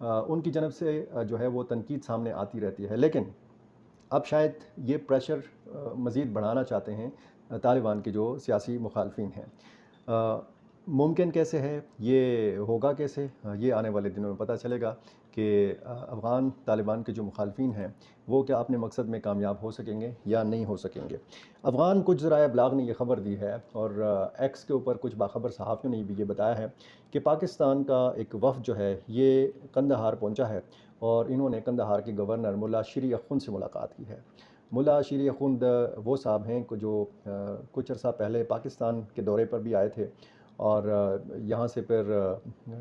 ان کی جانب سے جو ہے وہ تنقید سامنے آتی رہتی ہے، لیکن اب شاید یہ پریشر مزید بڑھانا چاہتے ہیں طالبان کے جو سیاسی مخالفین ہیں۔ ممکن کیسے ہے، یہ ہوگا کیسے، یہ آنے والے دنوں میں پتہ چلے گا کہ افغان طالبان کے جو مخالفین ہیں وہ کیا اپنے مقصد میں کامیاب ہو سکیں گے یا نہیں ہو سکیں گے۔ افغان کچھ ذرائع ابلاغ نے یہ خبر دی ہے، اور ایکس کے اوپر کچھ باخبر صحافیوں نے بھی یہ بتایا ہے کہ پاکستان کا ایک وفد جو ہے یہ قندھار پہنچا ہے، اور انہوں نے قندھار کے گورنر ملا شیری اخوند سے ملاقات کی ہے۔ ملا شیری اخوند وہ صاحب ہیں جو کچھ عرصہ پہلے پاکستان کے دورے پر بھی آئے تھے، اور یہاں سے پھر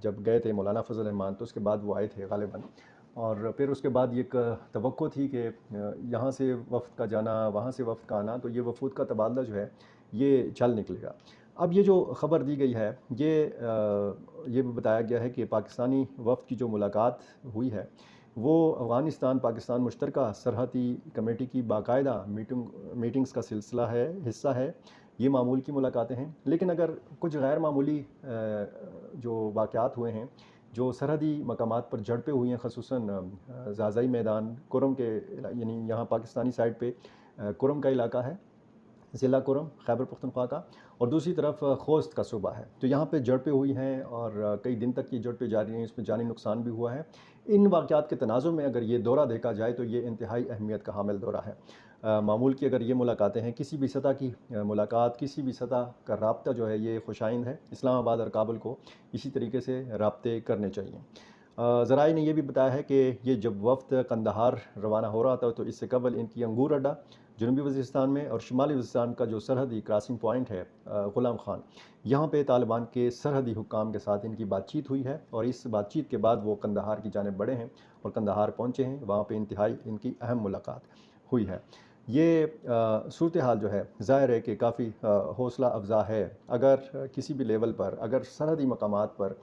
جب گئے تھے مولانا فضل الرحمان تو اس کے بعد وہ آئے تھے غالباً، اور پھر اس کے بعد یہ ایک توقع تھی کہ یہاں سے وفد کا جانا، وہاں سے وفد کا آنا، تو یہ وفود کا تبادلہ جو ہے یہ چل نکلے گا۔ اب یہ جو خبر دی گئی ہے یہ بھی بتایا گیا ہے کہ پاکستانی وفد کی جو ملاقات ہوئی ہے وہ افغانستان پاکستان مشترکہ سرحدی کمیٹی کی باقاعدہ میٹنگز کا حصہ ہے۔ یہ معمول کی ملاقاتیں ہیں، لیکن اگر کچھ غیر معمولی جو واقعات ہوئے ہیں، جو سرحدی مقامات پر جھڑپیں ہوئی ہیں، خصوصاً زازائی میدان کرم کے، یعنی یہاں پاکستانی سائڈ پہ کرم کا علاقہ ہے، ضلع کرم خیبر پختونخوا کا، اور دوسری طرف خوست کا صوبہ ہے، تو یہاں پہ جھڑپیں ہوئی ہیں اور کئی دن تک یہ جھڑپیں جاری ہیں، اس میں جانی نقصان بھی ہوا ہے۔ ان واقعات کے تناظر میں اگر یہ دورہ دیکھا جائے تو یہ انتہائی اہمیت کا حامل دورہ ہے۔ معمول کی اگر یہ ملاقاتیں ہیں، کسی بھی سطح کی ملاقات، کسی بھی سطح کا رابطہ جو ہے یہ خوش آئند ہے۔ اسلام آباد اور کابل کو اسی طریقے سے رابطے کرنے چاہیے۔ ذرائع نے یہ بھی بتایا ہے کہ یہ جب وفد قندھار روانہ ہو رہا تھا تو اس سے قبل ان کی انگور اڈہ جنوبی وزیرستان میں اور شمالی وزیرستان کا جو سرحدی کراسنگ پوائنٹ ہے غلام خان، یہاں پہ طالبان کے سرحدی حکام کے ساتھ ان کی بات چیت ہوئی ہے، اور اس بات چیت کے بعد وہ قندھار کی جانب بڑھے ہیں اور قندھار پہنچے ہیں، وہاں پہ انتہائی ان کی اہم ملاقات ہوئی ہے۔ یہ صورتحال جو ہے ظاہر ہے کہ کافی حوصلہ افزا ہے۔ اگر کسی بھی لیول پر، اگر سرحدی مقامات پر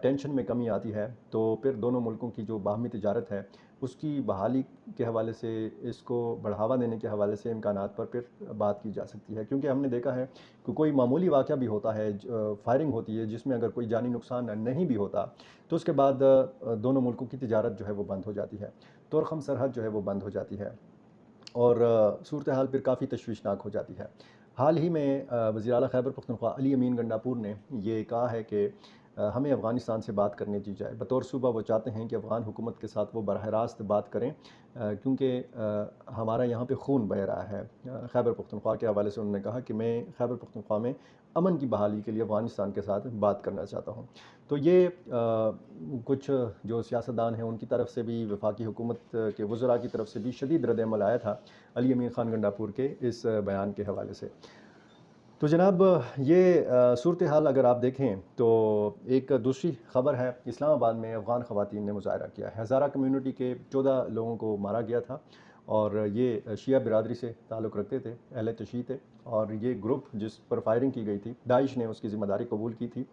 ٹینشن میں کمی آتی ہے تو پھر دونوں ملکوں کی جو باہمی تجارت ہے اس کی بحالی کے حوالے سے، اس کو بڑھاوا دینے کے حوالے سے امکانات پر پھر بات کی جا سکتی ہے، کیونکہ ہم نے دیکھا ہے کہ کوئی معمولی واقعہ بھی ہوتا ہے، فائرنگ ہوتی ہے جس میں اگر کوئی جانی نقصان نہیں بھی ہوتا تو اس کے بعد دونوں ملکوں کی تجارت جو ہے وہ بند ہو جاتی ہے، طورخم سرحد جو ہے وہ بند ہو جاتی ہے، اور صورتحال پھر کافی تشویشناک ہو جاتی ہے۔ حال ہی میں وزیر اعلیٰ خیبر پختونخوا علی امین گنڈاپور نے یہ کہا ہے کہ ہمیں افغانستان سے بات کرنے دی جائے۔ بطور صوبہ وہ چاہتے ہیں کہ افغان حکومت کے ساتھ وہ براہ راست بات کریں، کیونکہ ہمارا یہاں پہ خون بہہ رہا ہے۔ خیبر پختونخوا کے حوالے سے انہوں نے کہا کہ میں خیبر پختونخوا میں امن کی بحالی کے لیے افغانستان کے ساتھ بات کرنا چاہتا ہوں۔ تو یہ کچھ جو سیاستدان ہیں ان کی طرف سے بھی، وفاقی حکومت کے وزراء کی طرف سے بھی شدید رد عمل آیا تھا علی امین خان گنڈاپور کے اس بیان کے حوالے سے۔ تو جناب یہ صورتحال اگر آپ دیکھیں تو ایک دوسری خبر ہے، اسلام آباد میں افغان خواتین نے مظاہرہ کیا ہے۔ ہزارہ کمیونٹی کے 14 لوگوں کو مارا گیا تھا، اور یہ شیعہ برادری سے تعلق رکھتے تھے، اہل تشیع تھے، اور یہ گروپ جس پر فائرنگ کی گئی تھی داعش نے اس کی ذمہ داری قبول کی تھی۔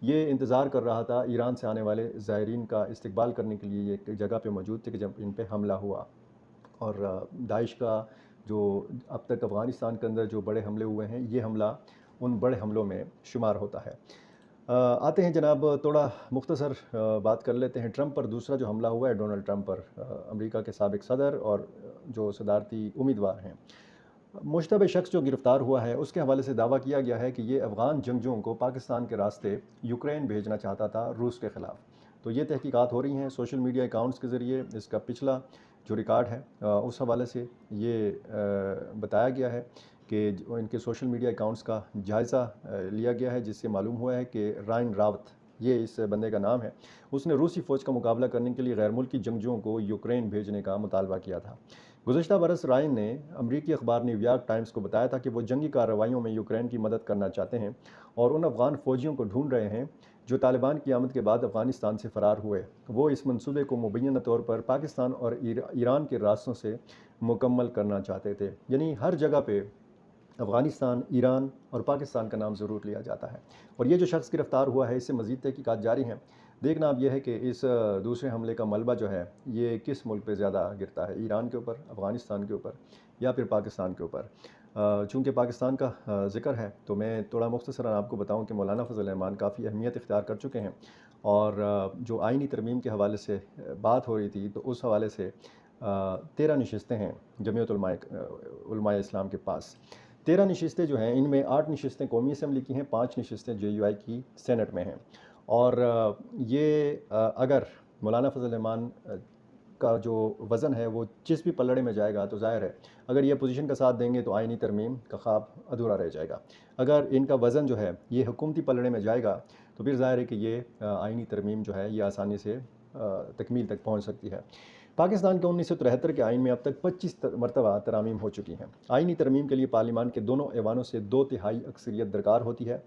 یہ انتظار کر رہا تھا ایران سے آنے والے زائرین کا استقبال کرنے کے لیے، یہ ایک جگہ پہ موجود تھے کہ جب ان پہ حملہ ہوا، اور داعش کا جو اب تک افغانستان کے اندر جو بڑے حملے ہوئے ہیں یہ حملہ ان بڑے حملوں میں شمار ہوتا ہے۔ آتے ہیں جناب، تھوڑا مختصر بات کر لیتے ہیں ٹرمپ پر۔ دوسرا جو حملہ ہوا ہے ڈونلڈ ٹرمپ پر، امریکہ کے سابق صدر اور جو صدارتی امیدوار ہیں، مشتبہ شخص جو گرفتار ہوا ہے اس کے حوالے سے دعویٰ کیا گیا ہے کہ یہ افغان جنگجوؤں کو پاکستان کے راستے یوکرین بھیجنا چاہتا تھا روس کے خلاف۔ تو یہ تحقیقات ہو رہی ہیں سوشل میڈیا اکاؤنٹس کے ذریعے۔ اس کا پچھلا جو ریکارڈ ہے اس حوالے سے یہ بتایا گیا ہے کہ ان کے سوشل میڈیا اکاؤنٹس کا جائزہ لیا گیا ہے، جس سے معلوم ہوا ہے کہ رائن راوت، یہ اس بندے کا نام ہے، اس نے روسی فوج کا مقابلہ کرنے کے لیے غیر ملکی جنگجوؤں کو یوکرین بھیجنے کا مطالبہ کیا تھا۔ گزشتہ برس رائن نے امریکی اخبار نیو یارک ٹائمز کو بتایا تھا کہ وہ جنگی کارروائیوں میں یوکرین کی مدد کرنا چاہتے ہیں اور ان افغان فوجیوں کو ڈھونڈ رہے ہیں جو طالبان کی آمد کے بعد افغانستان سے فرار ہوئے۔ وہ اس منصوبے کو مبینہ طور پر پاکستان اور ایران کے راستوں سے مکمل کرنا چاہتے تھے، یعنی ہر جگہ پہ افغانستان، ایران اور پاکستان کا نام ضرور لیا جاتا ہے۔ اور یہ جو شخص گرفتار ہوا ہے اس سے مزید تحقیقات جاری ہیں۔ دیکھنا اب یہ ہے کہ اس دوسرے حملے کا ملبہ جو ہے یہ کس ملک پہ زیادہ گرتا ہے، ایران کے اوپر، افغانستان کے اوپر، یا پھر پاکستان کے اوپر۔ چونکہ پاکستان کا ذکر ہے تو میں تھوڑا مختصراً آپ کو بتاؤں کہ مولانا فضل الرحمان کافی اہمیت اختیار کر چکے ہیں، اور جو آئینی ترمیم کے حوالے سے بات ہو رہی تھی تو اس حوالے سے 13 نشستیں ہیں جمعیت علماء اسلام کے پاس۔ 13 نشستیں جو ہیں ان میں 8 نشستیں قومی اسمبلی کی ہیں، 5 نشستیں JUI کی سینٹ میں ہیں۔ اور یہ اگر مولانا فضل الرحمان کا جو وزن ہے وہ جس بھی پلڑے میں جائے گا تو ظاہر ہے اگر یہ پوزیشن کا ساتھ دیں گے تو آئینی ترمیم کا خواب ادھورا رہ جائے گا۔ اگر ان کا وزن جو ہے یہ حکومتی پلڑے میں جائے گا تو پھر ظاہر ہے کہ یہ آئینی ترمیم جو ہے یہ آسانی سے تکمیل تک پہنچ سکتی ہے۔ پاکستان کے 1973 کے آئین میں اب تک 25 مرتبہ ترامیم ہو چکی ہیں۔ آئینی ترمیم کے لیے پارلیمان کے دونوں ایوانوں سے 2/3 اکثریت درکار ہوتی ہے،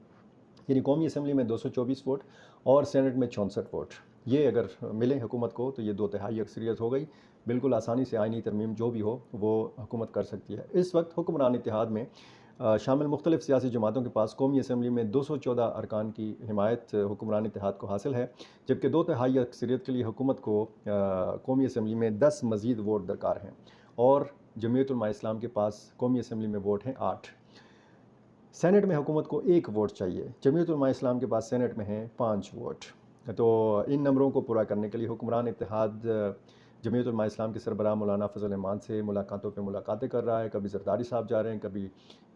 یعنی قومی اسمبلی میں 224 ووٹ اور سینٹ میں 64 ووٹ۔ یہ اگر ملیں حکومت کو تو یہ 2/3 اکثریت ہو گئی، بالکل آسانی سے آئینی ترمیم جو بھی ہو وہ حکومت کر سکتی ہے۔ اس وقت حکمران اتحاد میں شامل مختلف سیاسی جماعتوں کے پاس قومی اسمبلی میں 214 ارکان کی حمایت حکمران اتحاد کو حاصل ہے، جبکہ 2/3 اکثریت کے لیے حکومت کو قومی اسمبلی میں 10 مزید ووٹ درکار ہیں، اور جمعیت علماء اسلام کے پاس قومی اسمبلی میں ووٹ ہیں 8۔ سینٹ میں حکومت کو 1 ووٹ چاہیے، جمعیت علماء اسلام کے پاس سینٹ میں ہیں 5 ووٹ۔ تو ان نمبروں کو پورا کرنے کے لیے حکمران اتحاد جمعیت علماء اسلام کے سربراہ مولانا فضل الرحمان سے ملاقاتوں پہ ملاقاتیں کر رہا ہے، کبھی زرداری صاحب جا رہے ہیں، کبھی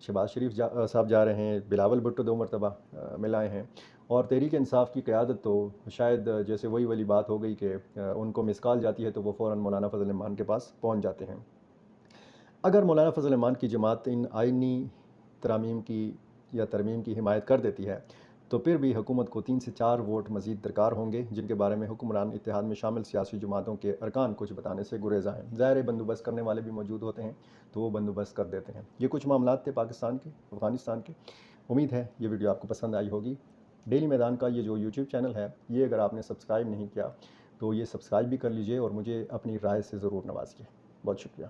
شہباز شریف صاحب جا رہے ہیں، بلاول بھٹو 2 مرتبہ ملائے ہیں، اور تحریک انصاف کی قیادت تو شاید جیسے وہی والی بات ہو گئی کہ ان کو مس کال جاتی ہے تو وہ فوراً مولانا فضل الرحمان کے پاس پہنچ جاتے ہیں۔ اگر مولانا فضل الرحمان کی جماعت ان آئینی ترامیم کی یا ترمیم کی حمایت کر دیتی ہے تو پھر بھی حکومت کو 3 سے 4 ووٹ مزید درکار ہوں گے، جن کے بارے میں حکمران اتحاد میں شامل سیاسی جماعتوں کے ارکان کچھ بتانے سے گریزاں ہیں۔ ظاہر بندوبست کرنے والے بھی موجود ہوتے ہیں تو وہ بندوبست کر دیتے ہیں۔ یہ کچھ معاملات تھے پاکستان کے، افغانستان کے۔ امید ہے یہ ویڈیو آپ کو پسند آئی ہوگی۔ ڈیلی میدان کا یہ جو YouTube چینل ہے یہ اگر آپ نے سبسکرائب نہیں کیا تو یہ سبسکرائب بھی کر لیجئے اور مجھے اپنی رائے سے ضرور نوازیے۔ بہت شکریہ۔